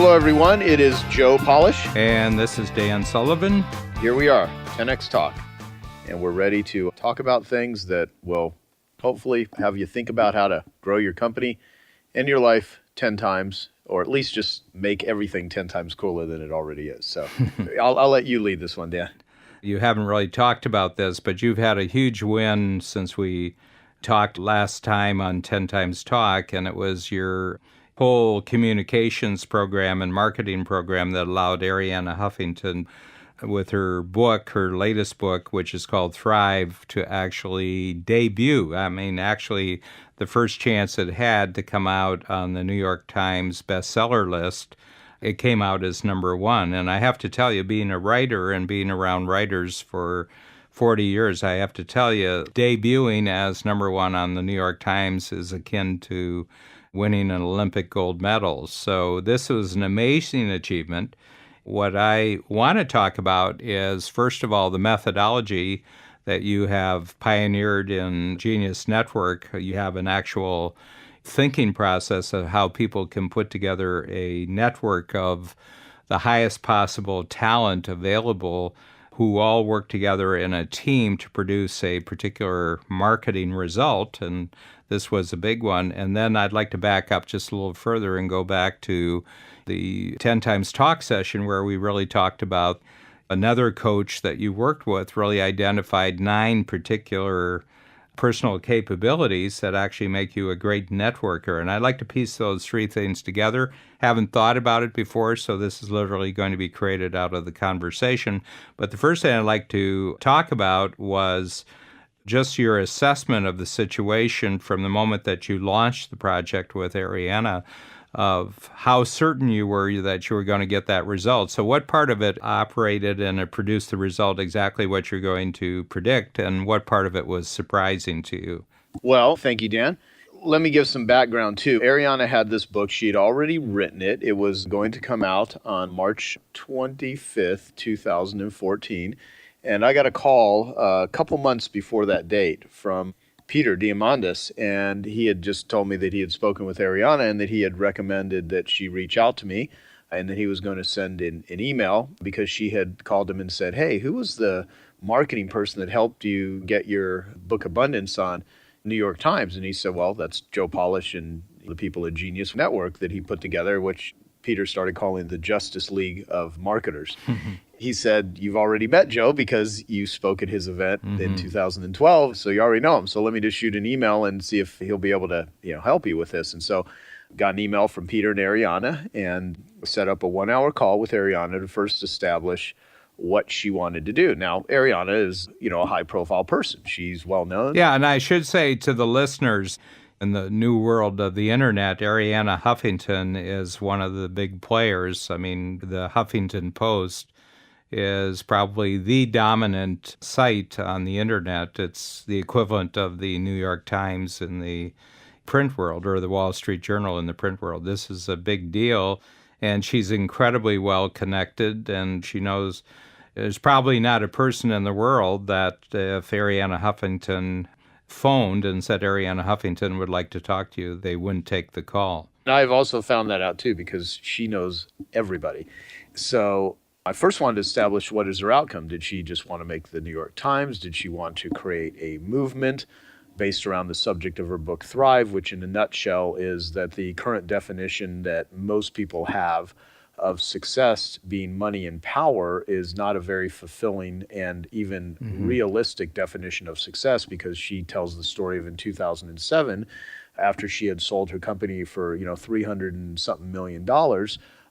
Hello, everyone. It is Joe Polish. And this is Dan Sullivan. Here we are, 10X Talk. And we're ready to talk about things that will hopefully have you think about how to grow your company and your life 10 times, or at least just make everything 10 times cooler than it already is. So I'll let you lead this one, Dan. You haven't really talked about this, but you've had a huge win since we talked last time on 10 Times Talk, and it was your whole communications program and marketing program that allowed Arianna Huffington, with her book, her latest book, which is called Thrive, to actually debut. I mean, actually, the first chance it had to come out on the New York Times bestseller list, it came out as number one. And I have to tell you, being a writer and being around writers for 40 years, I have to tell you, debuting as number one on the New York Times is akin to winning an Olympic gold medal. So this was an amazing achievement. What I want to talk about is, first of all, the methodology that you have pioneered in Genius Network. You have an actual thinking process of how people can put together a network of the highest possible talent available who all work together in a team to produce a particular marketing result. And this was a big one. And then I'd like to back up just a little further and go back to the 10 Times Talk session where we really talked about another coach that you worked with really identified 9 particular personal capabilities that actually make you a great networker. And I'd like to piece those 3 things together. Haven't thought about it before, so this is literally going to be created out of the conversation. But the first thing I'd like to talk about was just your assessment of the situation from the moment that you launched the project with Arianna, of how certain you were that you were going to get that result. So what part of it operated and it produced the result exactly what you're going to predict, and what part of it was surprising to you? Well, thank you, Dan. Let me give some background, too. Arianna had this book. She had already written it. It was going to come out on March 25th, 2014. And I got a call a couple months before that date from Peter Diamandis, and he had just told me that he had spoken with Arianna and that he had recommended that she reach out to me and that he was going to send in an email because she had called him and said, hey, who was the marketing person that helped you get your book Abundance on New York Times? And he said, well, that's Joe Polish and the people at Genius Network that he put together, which Peter started calling the Justice League of Marketers. He said, you've already met Joe because you spoke at his event in 2012, so you already know him. So let me just shoot an email and see if he'll be able to help you with this. And so got an email from Peter and Arianna and set up a 1-hour call with Arianna to first establish what she wanted to do. Now, Arianna is, a high-profile person. She's well-known. Yeah, and I should say to the listeners, in the new world of the internet, Arianna Huffington is one of the big players. I mean, the Huffington Post is probably the dominant site on the internet. It's the equivalent of the New York Times in the print world, or the Wall Street Journal in the print world. This is a big deal, and she's incredibly well connected, and she knows there's probably not a person in the world that if Arianna Huffington phoned and said Arianna Huffington would like to talk to you, they wouldn't take the call. I've also found that out too because she knows everybody. So I first wanted to establish what is her outcome. Did she just want to make the New York Times? Did she want to create a movement based around the subject of her book Thrive, which in a nutshell is that the current definition that most people have of success being money and power is not a very fulfilling and even realistic definition of success, because she tells the story of in 2007, after she had sold her company for $300 and something million,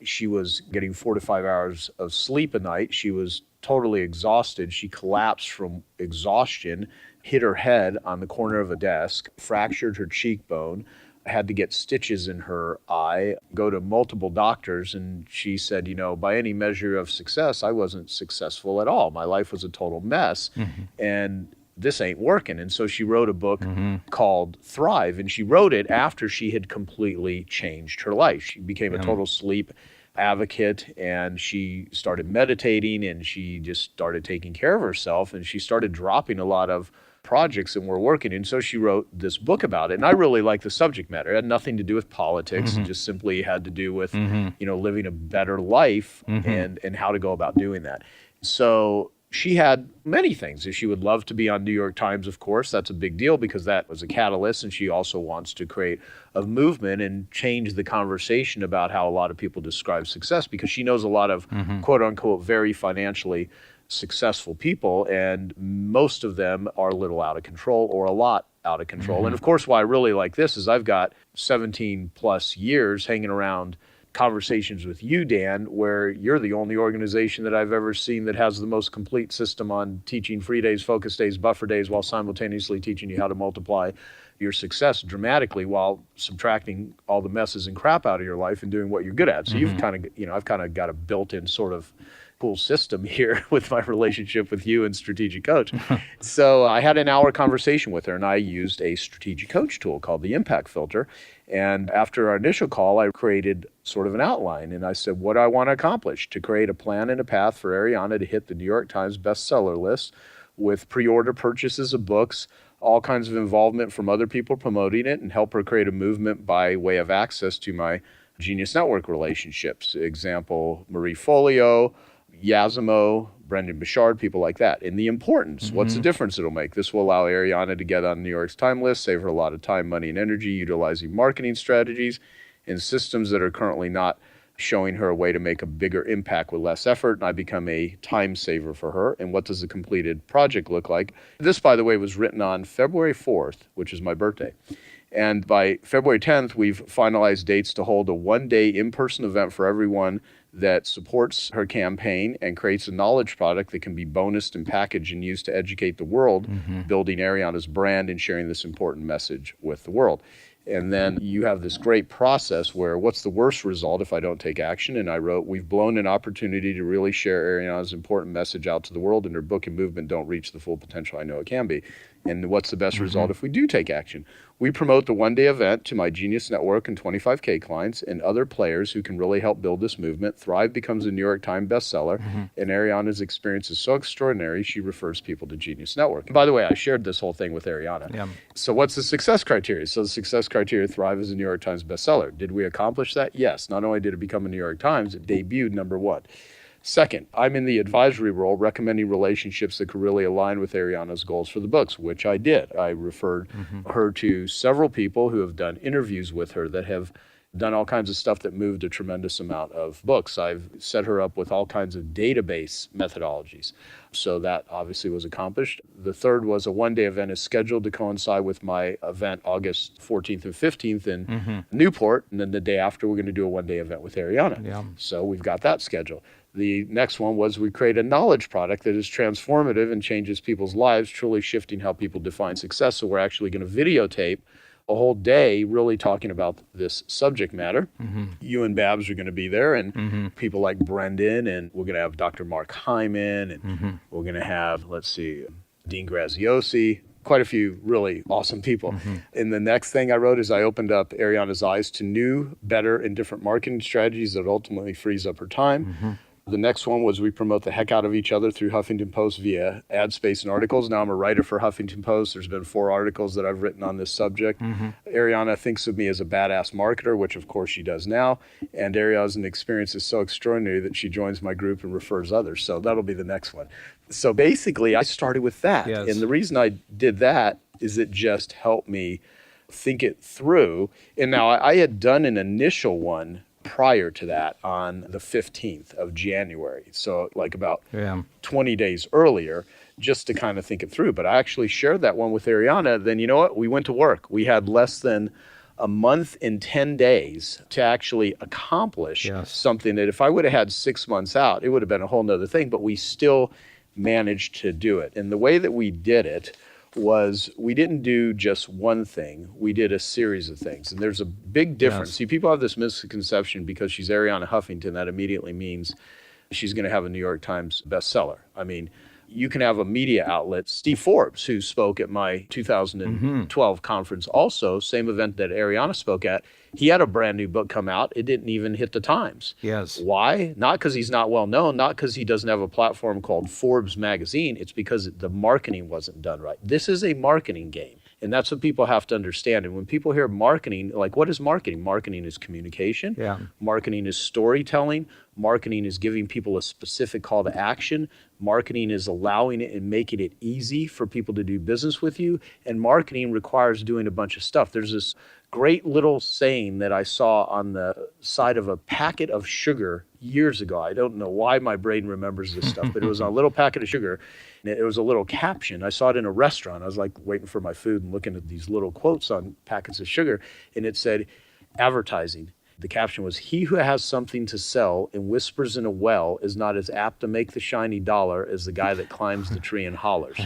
she was getting 4 to 5 hours of sleep a night. She was totally exhausted. She collapsed from exhaustion, hit her head on the corner of a desk, fractured her cheekbone, had to get stitches in her eye, go to multiple doctors, and she said, by any measure of success, I wasn't successful at all. My life was a total mess, and this ain't working. And so she wrote a book called Thrive, and she wrote it after she had completely changed her life. She became a total sleep advocate, and she started meditating, and she just started taking care of herself, and she started dropping a lot of projects and we're working. And so she wrote this book about it. And I really liked the subject matter. It had nothing to do with politics. It just simply had to do with, living a better life and how to go about doing that. So she had many things. She would love to be on New York Times, of course. That's a big deal because that was a catalyst. And she also wants to create a movement and change the conversation about how a lot of people describe success, because she knows a lot of quote unquote very financially successful people, and most of them are a little out of control or a lot out of control. And of course, why I really like this is I've got 17 plus years hanging around conversations with you, Dan, where you're the only organization that I've ever seen that has the most complete system on teaching free days, focus days, buffer days, while simultaneously teaching you how to multiply your success dramatically while subtracting all the messes and crap out of your life and doing what you're good at. So you've kind of, I've kind of got a built-in sort of cool system here with my relationship with you and Strategic Coach. So I had an hour conversation with her, and I used a Strategic Coach tool called the Impact Filter. And after our initial call, I created sort of an outline, and I said, what do I want to accomplish? To create a plan and a path for Arianna to hit the New York Times bestseller list with pre-order purchases of books, all kinds of involvement from other people promoting it, and help her create a movement by way of access to my Genius Network relationships. Example, Marie Folio, Yazimo, Brendan Bouchard, people like that. And the importance, what's the difference it'll make? This will allow Arianna to get on New York's time list, save her a lot of time, money, and energy, utilizing marketing strategies and systems that are currently not showing her a way to make a bigger impact with less effort. And I become a time saver for her. And what does a completed project look like? This, by the way, was written on February 4th, which is my birthday. And by February 10th, we've finalized dates to hold a one-day in-person event for everyone that supports her campaign and creates a knowledge product that can be bonused and packaged and used to educate the world, building Arianna's brand and sharing this important message with the world. And then you have this great process where what's the worst result if I don't take action? And I wrote, we've blown an opportunity to really share Arianna's important message out to the world, and her book and movement don't reach the full potential I know it can be. And what's the best result if we do take action? We promote the one-day event to my Genius Network and 25K clients and other players who can really help build this movement. Thrive becomes a New York Times bestseller, and Arianna's experience is so extraordinary, she refers people to Genius Network. And by the way, I shared this whole thing with Arianna. Yeah. So what's the success criteria? So the success criteria, Thrive is a New York Times bestseller. Did we accomplish that? Yes. Not only did it become a New York Times, it debuted #1. Second, I'm in the advisory role recommending relationships that could really align with Arianna's goals for the books, which I did. I referred her to several people who have done interviews with her that have done all kinds of stuff that moved a tremendous amount of books. I've set her up with all kinds of database methodologies. So that obviously was accomplished. The third was a one-day event is scheduled to coincide with my event August 14th and 15th in Newport. And then the day after, we're going to do a one-day event with Arianna. Yeah. So we've got that scheduled. The next one was we create a knowledge product that is transformative and changes people's lives, truly shifting how people define success. So we're actually going to videotape a whole day really talking about this subject matter. You and Babs are going to be there, and people like Brendan, and we're going to have Dr. Mark Hyman, and we're going to have, Dean Graziosi, quite a few really awesome people. And the next thing I wrote is I opened up Arianna's eyes to new, better, and different marketing strategies that ultimately frees up her time. The next one was we promote the heck out of each other through Huffington Post via ad space and articles. Now I'm a writer for Huffington Post. There's been 4 articles that I've written on this subject. Arianna thinks of me as a badass marketer, which of course she does now. And Arianna's experience is so extraordinary that she joins my group and refers others. So that'll be the next one. So basically I started with that. Yes. And the reason I did that is it just helped me think it through. And now I had done an initial one prior to that on the 15th of January. So like about 20 days earlier, just to kind of think it through. But I actually shared that one with Arianna. Then you know what? We went to work. We had less than a month and 10 days to actually accomplish something that if I would have had 6 months out, it would have been a whole nother thing. But we still managed to do it. And the way that we did it was we didn't do just one thing. We did a series of things. And there's a big difference. See, people have this misconception because she's Arianna Huffington, that immediately means she's going to have a New York Times bestseller. I mean, You can have a media outlet, Steve Forbes, who spoke at my 2012 conference also, same event that Arianna spoke at. He had a brand new book come out. It didn't even hit the Times. Yes. Why? Not because he's not well known, not because he doesn't have a platform called Forbes magazine. It's because the marketing wasn't done right. This is a marketing game. And that's what people have to understand. And when people hear marketing, like, what is marketing? Marketing is communication. Yeah. Marketing is storytelling. Marketing is giving people a specific call to action. Marketing is allowing it and making it easy for people to do business with you. And marketing requires doing a bunch of stuff. There's this great little saying that I saw on the side of a packet of sugar years ago. I don't know why my brain remembers this stuff, but it was on a little packet of sugar. And it was a little caption. I saw it in a restaurant. I was like waiting for my food and looking at these little quotes on packets of sugar. And it said, advertising. The caption was, "He who has something to sell and whispers in a well is not as apt to make the shiny dollar as the guy that climbs the tree and hollers."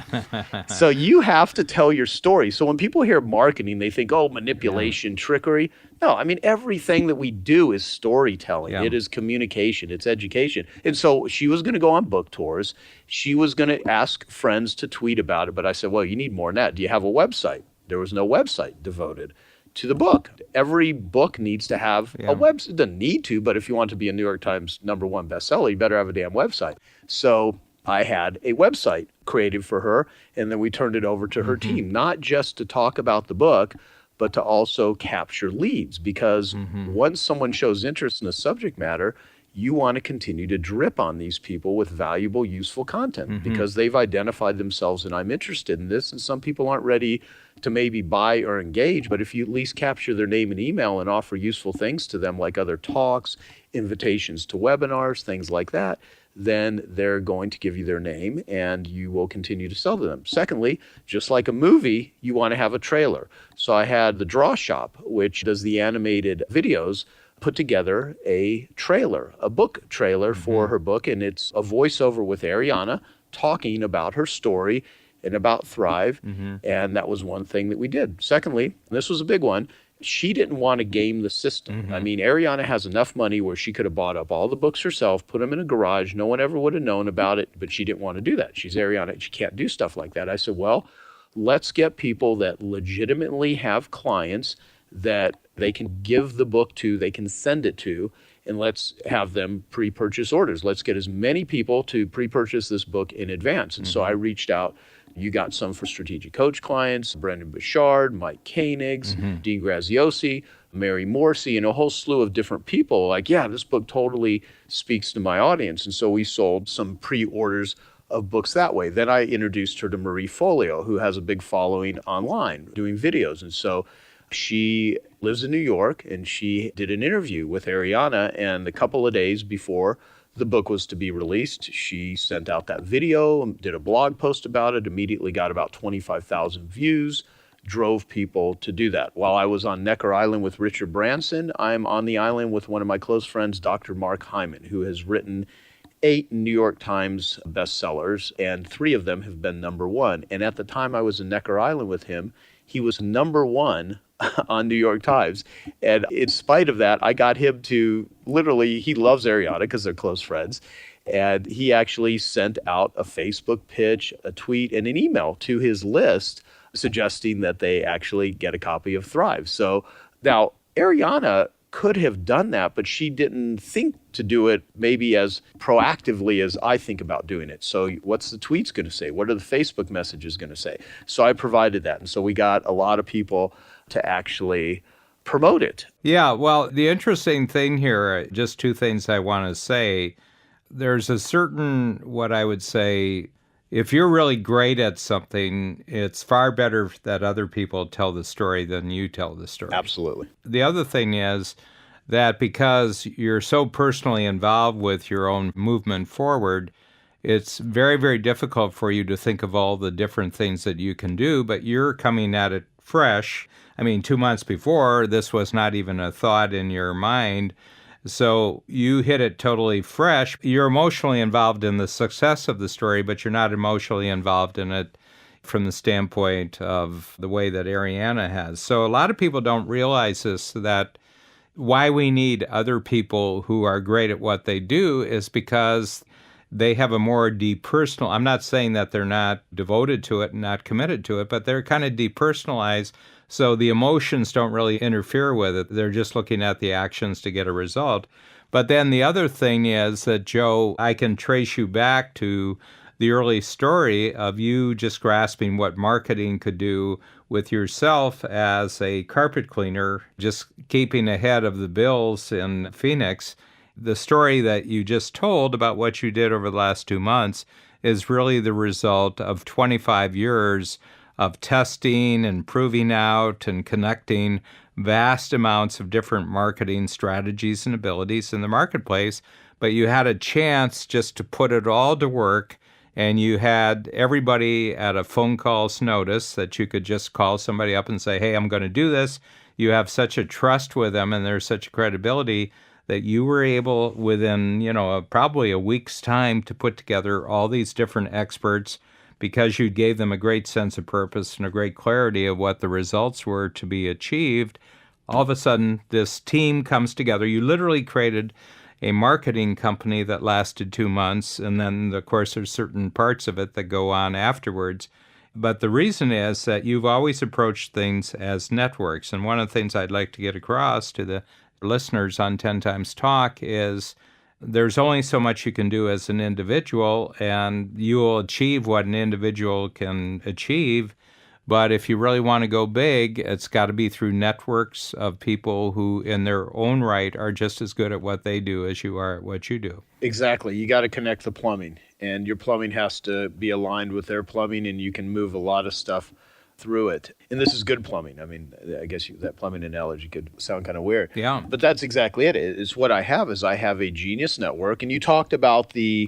So you have to tell your story. So when people hear marketing, they think, oh, manipulation, trickery. No, I mean, everything that we do is storytelling. It is communication. It's education. And so she was going to go on book tours. She was going to ask friends to tweet about it. But I said, well, you need more than that. Do you have a website? There was no website devoted to the book. Every book needs to have a website. It doesn't need to, but if you want to be a New York Times #1 bestseller, you better have a damn website. So I had a website created for her, and then we turned it over to her team, not just to talk about the book, but to also capture leads. Because once someone shows interest in the subject matter, you want to continue to drip on these people with valuable, useful content because they've identified themselves and I'm interested in this. And some people aren't ready to maybe buy or engage, but if you at least capture their name and email and offer useful things to them, like other talks, invitations to webinars, things like that, then they're going to give you their name and you will continue to sell to them. Secondly, just like a movie, you want to have a trailer. So I had the Draw Shop, which does the animated videos, put together a trailer, a book trailer for her book. And it's a voiceover with Arianna talking about her story and about Thrive. And that was one thing that we did. Secondly, and this was a big one, she didn't want to game the system. I mean, Arianna has enough money where she could have bought up all the books herself, put them in a garage. No one ever would have known about it, but she didn't want to do that. She's Arianna. She can't do stuff like that. I said, well, let's get people that legitimately have clients that they can give the book to, they can send it to, and let's have them pre-purchase orders. Let's get as many people to pre-purchase this book in advance. And so I reached out. You got some for strategic coach clients, Brendan Bouchard, Mike Koenigs, Dean Graziosi, Mary Morrissey, and a whole slew of different people. Like, yeah, this book totally speaks to my audience. And so we sold some pre-orders of books that way. Then I introduced her to Marie Folio, who has a big following online doing videos. And so she lives in New York, and she did an interview with Arianna, and a couple of days before the book was to be released, she sent out that video, did a blog post about it, immediately got about 25,000 views, drove people to do that. While I was on Necker Island with Richard Branson, I'm on the island with one of my close friends, Dr. Mark Hyman, who has written 8 New York Times bestsellers, and 3 of them have been #1. And at the time I was in Necker Island with him, he was #1 on New York Times. And in spite of that, I got him to literally, he loves Arianna because they're close friends. And he actually sent out a Facebook pitch, a tweet, and an email to his list suggesting that they actually get a copy of Thrive. So now Arianna could have done that, but she didn't think to do it maybe as proactively as I think about doing it. So what's the tweets going to say? What are the Facebook messages going to say? So I provided that. And so we got a lot of people to actually promote it. Yeah, well, the interesting thing here, just 2 things I want to say. There's a certain, what I would say, if you're really great at something, it's far better that other people tell the story than you tell the story. Absolutely. The other thing is that because you're so personally involved with your own movement forward, it's very, very difficult for you to think of all the different things that you can do, but you're coming at it fresh. I mean, 2 months before, this was not even a thought in your mind. So you hit it totally fresh. You're emotionally involved in the success of the story, but you're not emotionally involved in it from the standpoint of the way that Arianna has. So a lot of people don't realize this, that why we need other people who are great at what they do is because they have a more depersonal. I'm not saying that they're not devoted to it and not committed to it, but they're kind of depersonalized. So the emotions don't really interfere with it. They're just looking at the actions to get a result. But then the other thing is that, Joe, I can trace you back to the early story of you just grasping what marketing could do with yourself as a carpet cleaner, just keeping ahead of the bills in Phoenix. The story that you just told about what you did over the last 2 months is really the result of 25 years of testing and proving out and connecting vast amounts of different marketing strategies and abilities in the marketplace. But you had a chance just to put it all to work, and you had everybody at a phone call's notice that you could just call somebody up and say, hey, I'm going to do this. You have such a trust with them, and there's such a credibility that you were able, within, probably a week's time, to put together all these different experts, because you gave them a great sense of purpose and a great clarity of what the results were to be achieved. All of a sudden, this team comes together. You literally created a marketing company that lasted 2 months, and then, of course, there's certain parts of it that go on afterwards. But the reason is that you've always approached things as networks. And one of the things I'd like to get across to the listeners on 10 Times Talk is there's only so much you can do as an individual, and you will achieve what an individual can achieve. But if you really want to go big, it's got to be through networks of people who, in their own right, are just as good at what they do as you are at what you do. Exactly. You got to connect the plumbing, and your plumbing has to be aligned with their plumbing, and you can move a lot of stuff through it. And this is good plumbing. I mean, I guess that plumbing analogy could sound kind of weird. Yeah. But that's exactly it. It's what I have is I have a genius network. And you talked about the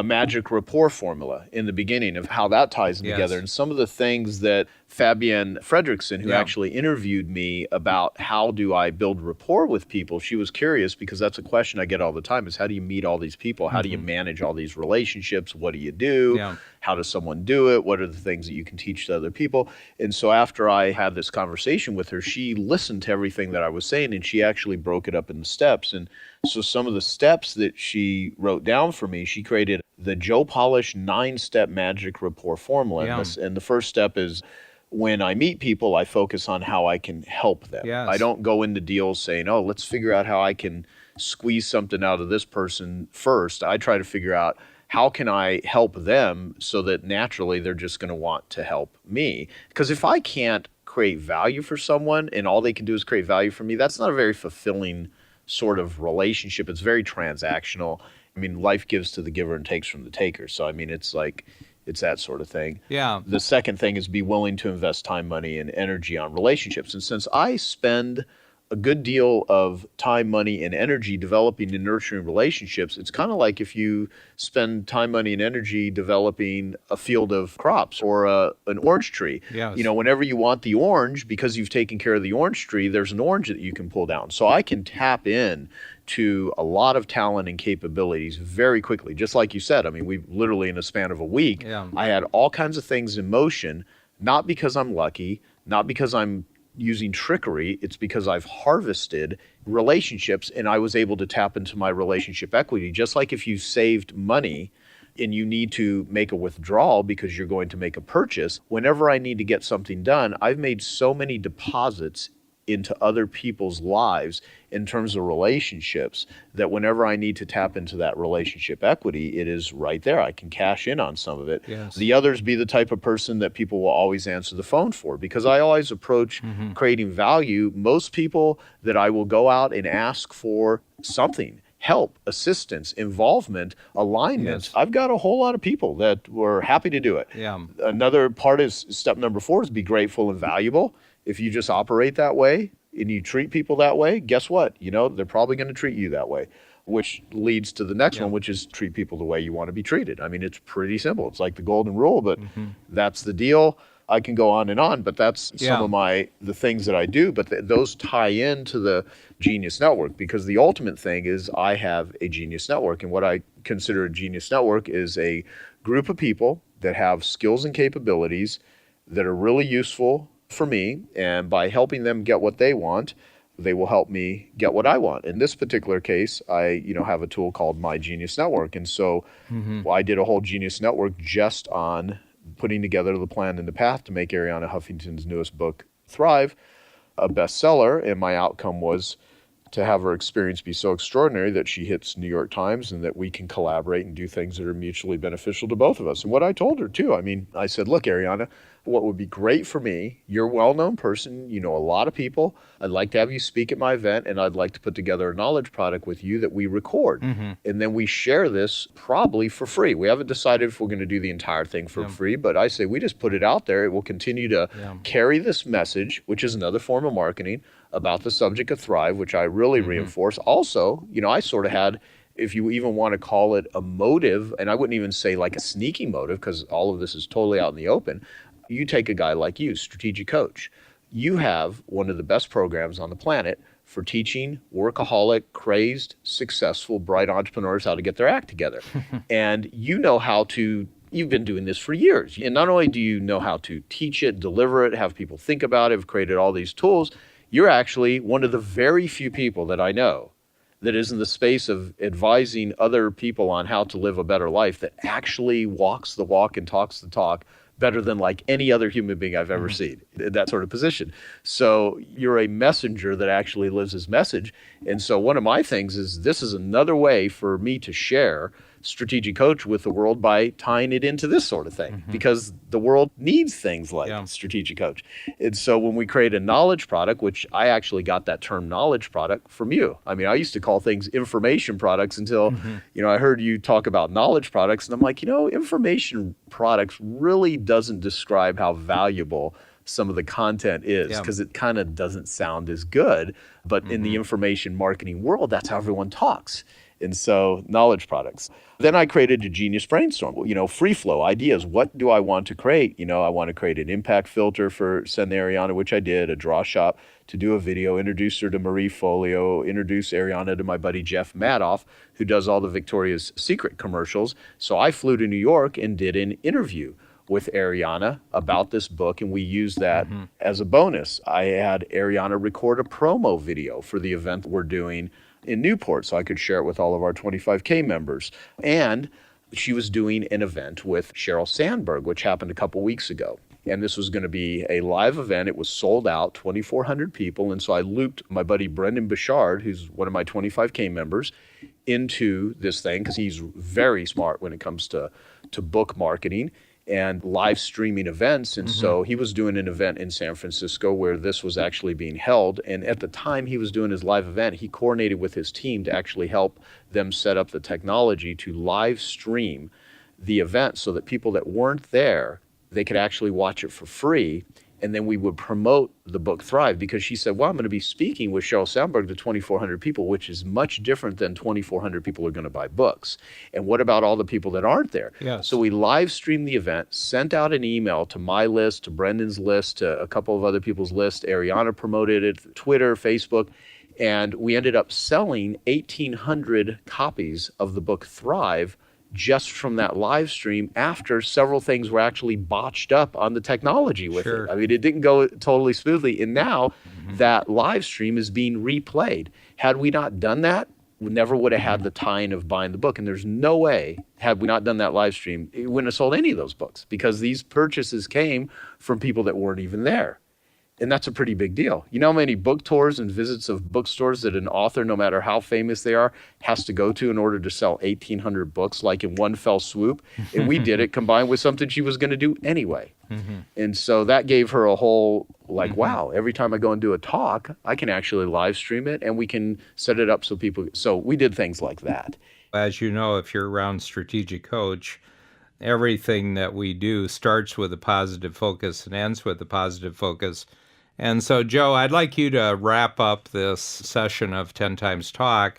magic rapport formula in the beginning of how that ties in together. And some of the things that Fabienne Fredrickson, who actually interviewed me about how do I build rapport with people, she was curious because that's a question I get all the time is how do you meet all these people? How do you manage all these relationships? What do you do? Yeah. How does someone do it? What are the things that you can teach to other people? And so after I had this conversation with her, she listened to everything that I was saying, and she actually broke it up into steps. And so some of the steps that she wrote down for me, she created the Joe Polish 9-step magic rapport formula. Yeah. And the first step is when I meet people, I focus on how I can help them. Yes. I don't go into deals saying, oh, let's figure out how I can squeeze something out of this person first. I try to figure out how can I help them so that naturally they're just going to want to help me. Because if I can't create value for someone and all they can do is create value for me, that's not a very fulfilling sort of relationship. It's very transactional. I mean, life gives to the giver and takes from the taker. So, I mean, it's that sort of thing. Yeah. The second thing is be willing to invest time, money, and energy on relationships. And since I spend a good deal of time, money, and energy developing and nurturing relationships, it's kind of like if you spend time, money, and energy developing a field of crops or an orange tree. Yes. Whenever you want the orange, because you've taken care of the orange tree, there's an orange that you can pull down. So I can tap in to a lot of talent and capabilities very quickly. Just like you said, I mean, we literally in a span of a week, I had all kinds of things in motion, not because I'm lucky, not because I'm using trickery, it's because I've harvested relationships and I was able to tap into my relationship equity. Just like if you saved money and you need to make a withdrawal because you're going to make a purchase, whenever I need to get something done, I've made so many deposits into other people's lives in terms of relationships that whenever I need to tap into that relationship equity, it is right there. I can cash in on some of it. Yes. The others be the type of person that people will always answer the phone for because I always approach creating value. Most people that I will go out and ask for something, help, assistance, involvement, alignment. Yes. I've got a whole lot of people that were happy to do it. Yeah. Another part is step number 4 is be grateful and valuable. If you just operate that way and you treat people that way, guess what? They're probably going to treat you that way, which leads to the next one, which is treat people the way you want to be treated. I mean, it's pretty simple. It's like the golden rule, but that's the deal. I can go on, but that's some of the things that I do. But those tie into the Genius Network because the ultimate thing is I have a Genius Network. And what I consider a Genius Network is a group of people that have skills and capabilities that are really useful for me, and by helping them get what they want, they will help me get what I want. In this particular case, I, have a tool called My Genius Network. And so I did a whole Genius Network just on putting together the plan and the path to make Arianna Huffington's newest book, Thrive, a bestseller. And my outcome was to have her experience be so extraordinary that she hits New York Times and that we can collaborate and do things that are mutually beneficial to both of us. And what I told her too, I said, look, Arianna, what would be great for me, you're a well-known person, you know a lot of people. I'd like to have you speak at my event, and I'd like to put together a knowledge product with you that we record. And then we share this probably for free. We haven't decided if we're going to do the entire thing for free, but I say we just put it out there. It will continue to carry this message, which is another form of marketing, about the subject of Thrive, which I really reinforce. Also, I sort of had, if you even want to call it a motive, and I wouldn't even say like a sneaky motive because all of this is totally out in the open. You take a guy like you, strategic coach. You have one of the best programs on the planet for teaching workaholic, crazed, successful, bright entrepreneurs how to get their act together. And you know how to, you've been doing this for years. And not only do you know how to teach it, deliver it, have people think about it, have created all these tools, you're actually one of the very few people that I know that is in the space of advising other people on how to live a better life that actually walks the walk and talks the talk better than like any other human being I've ever seen, that sort of position. So you're a messenger that actually lives his message. And so one of my things is this is another way for me to share strategic coach with the world by tying it into this sort of thing because the world needs things like strategic coach. And so when we create a knowledge product, which I actually got that term knowledge product from you. I used to call things information products until, I heard you talk about knowledge products and I'm like, information products really doesn't describe how valuable some of the content is because it kind of doesn't sound as good. But in the information marketing world, that's how everyone talks. And so knowledge products. Then I created a genius brainstorm, free flow ideas. What do I want to create? I want to create an impact filter for Send Arianna, which I did, a draw shop to do a video, introduce her to Marie Folio, introduce Arianna to my buddy Jeff Madoff, who does all the Victoria's Secret commercials. So I flew to New York and did an interview with Arianna about this book, and we used that as a bonus. I had Arianna record a promo video for the event we're doing in Newport so I could share it with all of our 25K members. And she was doing an event with Sheryl Sandberg, which happened a couple weeks ago. And this was going to be a live event. It was sold out, 2,400 people. And so I looped my buddy Brendan Bouchard, who's one of my 25K members, into this thing because he's very smart when it comes to book marketing and live streaming events. And so he was doing an event in San Francisco where this was actually being held. And at the time he was doing his live event, he coordinated with his team to actually help them set up the technology to live stream the event so that people that weren't there, they could actually watch it for free. And then we would promote the book Thrive because she said, well, I'm going to be speaking with Sheryl Sandberg to 2,400 people, which is much different than 2,400 people are going to buy books. And what about all the people that aren't there? Yes. So we live streamed the event, sent out an email to my list, to Brendan's list, to a couple of other people's list. Arianna promoted it, Twitter, Facebook. And we ended up selling 1,800 copies of the book Thrive just from that live stream after several things were actually botched up on the technology with it. It didn't go totally smoothly. And now that live stream is being replayed. Had we not done that, we never would have had the tie-in of buying the book. And there's no way, had we not done that live stream, it wouldn't have sold any of those books because these purchases came from people that weren't even there. And that's a pretty big deal. You know how many book tours and visits of bookstores that an author, no matter how famous they are, has to go to in order to sell 1,800 books, like in one fell swoop? And we did it combined with something she was going to do anyway. And so that gave her a whole, wow, every time I go and do a talk, I can actually live stream it and we can set it up so people, so we did things like that. As you know, if you're around Strategic Coach, everything that we do starts with a positive focus and ends with a positive focus. And so, Joe, I'd like you to wrap up this session of 10 Times Talk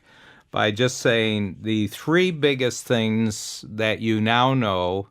by just saying the three biggest things that you now know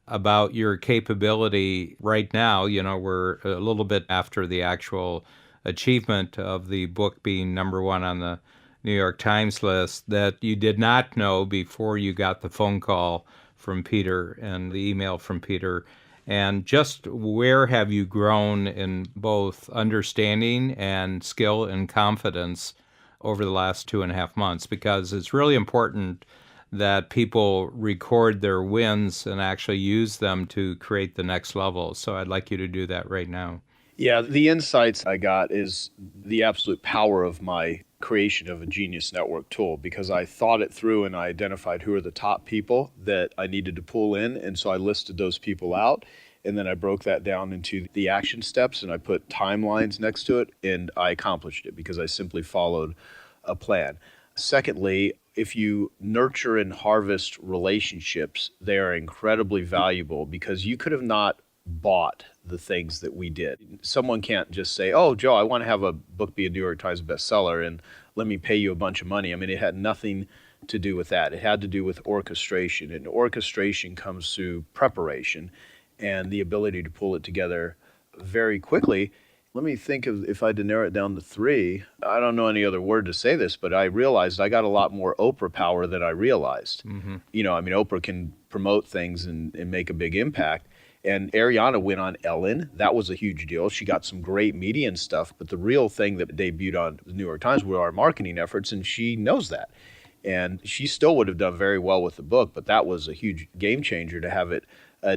about your capability right now. We're a little bit after the actual achievement of the book being number one on the New York Times list that you did not know before you got the phone call from Peter and the email from Peter. And just where have you grown in both understanding and skill and confidence over the last 2.5 months? Because it's really important that people record their wins and actually use them to create the next level. So I'd like you to do that right now. Yeah, the insights I got is the absolute power of my creation of a Genius Network tool, because I thought it through and I identified who are the top people that I needed to pull in. And so I listed those people out. And then I broke that down into the action steps and I put timelines next to it. And I accomplished it because I simply followed a plan. Secondly, if you nurture and harvest relationships, they are incredibly valuable because you could have not bought the things that we did. Someone can't just say, "Oh, Joe, I want to have a book be a New York Times bestseller and let me pay you a bunch of money." I mean, it had nothing to do with that. It had to do with orchestration, and orchestration comes through preparation and the ability to pull it together very quickly. Let me think of if I had to narrow it down to three. I don't know any other word to say this, but I realized I got a lot more Oprah power than I realized. I mean, Oprah can promote things and make a big impact. And Arianna went on Ellen. That was a huge deal. She got some great media and stuff, but the real thing that debuted on the New York Times were our marketing efforts, and she knows that. And she still would have done very well with the book, but that was a huge game changer to have it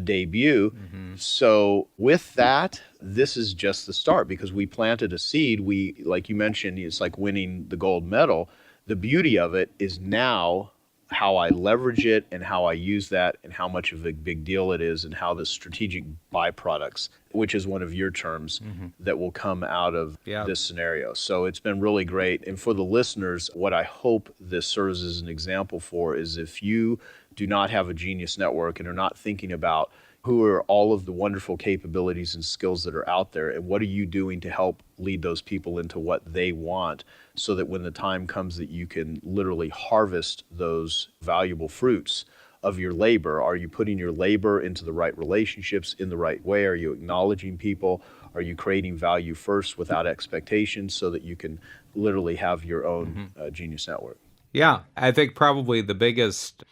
debut. So with that, this is just the start because we planted a seed. We, like you mentioned, it's like winning the gold medal. The beauty of it is now how I leverage it and how I use that and how much of a big deal it is and how the strategic byproducts, which is one of your terms, that will come out of this scenario. So it's been really great. And for the listeners, what I hope this serves as an example for is if you do not have a Genius Network and are not thinking about who are all of the wonderful capabilities and skills that are out there, and what are you doing to help lead those people into what they want so that when the time comes that you can literally harvest those valuable fruits of your labor. Are you putting your labor into the right relationships in the right way? Are you acknowledging people? Are you creating value first without expectations so that you can literally have your own Genius Network? Yeah, I think probably the biggest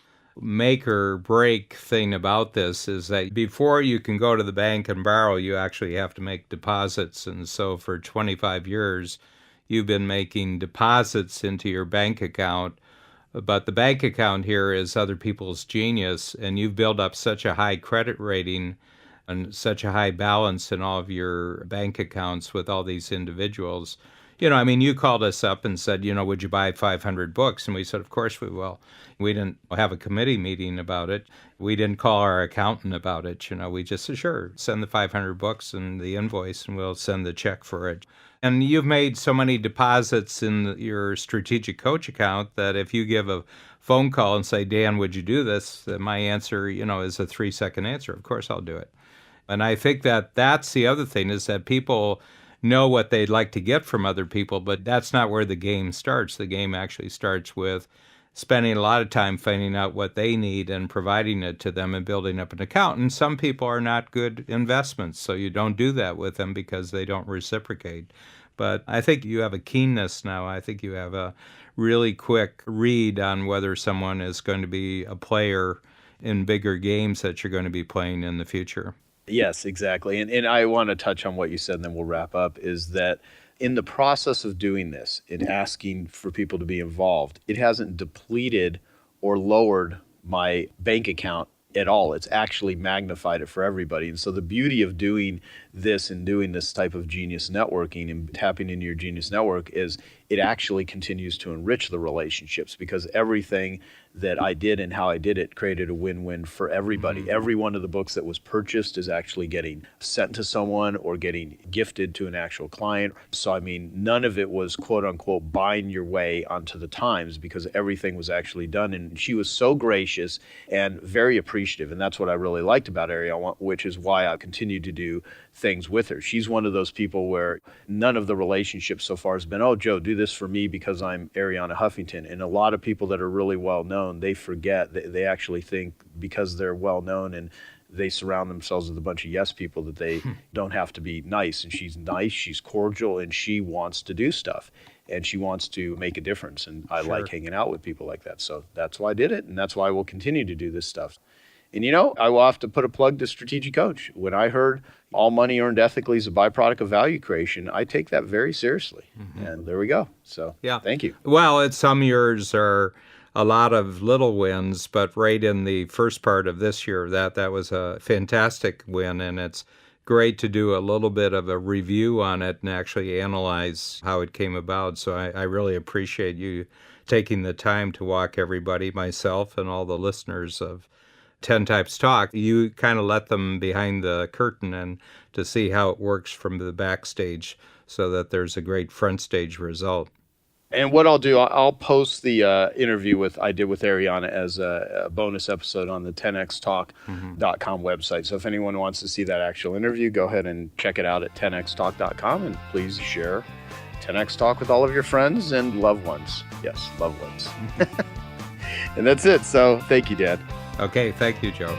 make or break thing about this is that before you can go to the bank and borrow, you actually have to make deposits. And so for 25 years, you've been making deposits into your bank account. But the bank account here is other people's genius, and you've built up such a high credit rating and such a high balance in all of your bank accounts with all these individuals. You called us up and said, would you buy 500 books? And we said, of course we will. We didn't have a committee meeting about it. We didn't call our accountant about it. We just said, sure, send the 500 books and the invoice and we'll send the check for it. And you've made so many deposits in your strategic coach account that if you give a phone call and say, Dan, would you do this? My answer, is a 3-second answer. Of course I'll do it. And I think that that's the other thing is that people know what they'd like to get from other people, but that's not where the game starts. The game actually starts with spending a lot of time finding out what they need and providing it to them and building up an account. And some people are not good investments, so you don't do that with them because they don't reciprocate. But I think you have a keenness now. I think you have a really quick read on whether someone is going to be a player in bigger games that you're going to be playing in the future. Yes, exactly. And I want to touch on what you said, and then we'll wrap up, is that in the process of doing this, in asking for people to be involved, it hasn't depleted or lowered my bank account at all. It's actually magnified it for everybody. And so the beauty of doing this and doing this type of genius networking and tapping into your genius network is it actually continues to enrich the relationships because everything that I did and how I did it created a win-win for everybody. Every one of the books that was purchased is actually getting sent to someone or getting gifted to an actual client. So, none of it was quote unquote buying your way onto the Times because everything was actually done. And she was so gracious and very appreciative. And that's what I really liked about Arianna, which is why I continue to do things with her. She's one of those people where none of the relationships so far has been, oh, Joe, do this for me because I'm Arianna Huffington. And a lot of people that are really well known, they forget that they actually think because they're well known and they surround themselves with a bunch of yes people that they don't have to be nice. And she's nice, she's cordial, and she wants to do stuff. And she wants to make a difference. And I like hanging out with people like that. So that's why I did it. And that's why I will continue to do this stuff. And I will have to put a plug to Strategic Coach. When I heard all money earned ethically is a byproduct of value creation, I take that very seriously. And there we go. So thank you. Well, some years are a lot of little wins, but right in the first part of this year, that was a fantastic win, and it's great to do a little bit of a review on it and actually analyze how it came about. So I really appreciate you taking the time to walk everybody, myself and all the listeners of 10 Types Talk. You kind of let them behind the curtain and to see how it works from the backstage so that there's a great front stage result. And what I'll do, I'll post the interview I did with Arianna as a bonus episode on the 10xtalk.com website. So if anyone wants to see that actual interview, go ahead and check it out at 10xtalk.com, and please share 10x Talk with all of your friends and loved ones. Yes, loved ones. And that's it. So thank you, Dad. Okay, thank you, Joe.